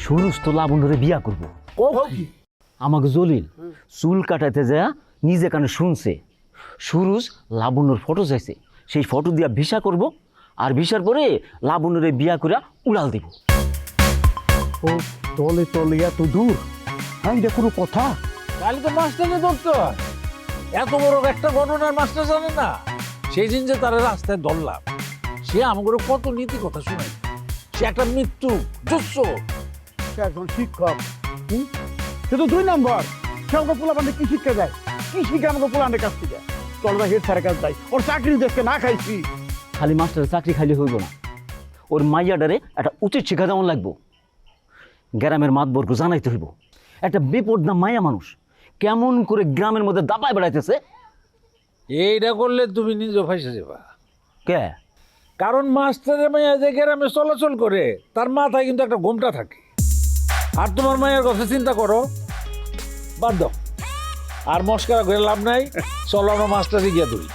সুরজ তো লাবণ্যরে বিয়া করব। আমাকে জলিল চুল কাটাইতে যা নিজে কানে শুনছে সুরজ লাবণ্যর ফটো চাইছে, সেই ফটো দিয়া ভিসা করব, আর ভিসার পরে লাবণ্যরে বিয়া করে উড়াল দিব। ও তলে তলে এত দূর, হ্যাঁ এটা কোনো কথা? তাহলে তো মাস্টারে ধরতে হয়। এত বড় একটা ঘটনার মাস্টার জানে না? সেই দিন যে তারা রাস্তায় ধরলাম, সে আমাকে কত নীতি কথা শুনে। সে একটা মৃত্যু যোগ্য। সে একজন শিক্ষক, সে তো 2 নম্বর। সে আমাকে পোলাপান্ডে কি শিক্ষা দেয়? কি শিক্ষা আমাকে পোলাপান্ডের কাছ থেকে? চলবা হেড স্যারের কাছে যাই, ওর চাকরি দেখতে না খাইছি। খালি মাস্টারের চাকরি খাইলে হইব না, ওর মাইয়াডারে একটা উচিত শিক্ষা দেওয়ান লাগবো। গ্রামের মাতবর্গ জানাইতে হইব একটা বেপরদা মায়া মানুষ কেমন করে গ্রামের মধ্যে দাপায় বেড়াইতেছে। এইটা করলে তুমি নিজে ফাইসে যাবা। কে? কারণ মাস্টারের মাইয়া যে গ্রামে চলাচল করে তার মাথায় কিন্তু একটা ঘোমটা থাকে। আর তোমার মায়ের কথা চিন্তা করো, বাদ দাও। আর মস্কারা করে লাভ নাই, চলো আমরা মাস্টারে গিয়া ধরি।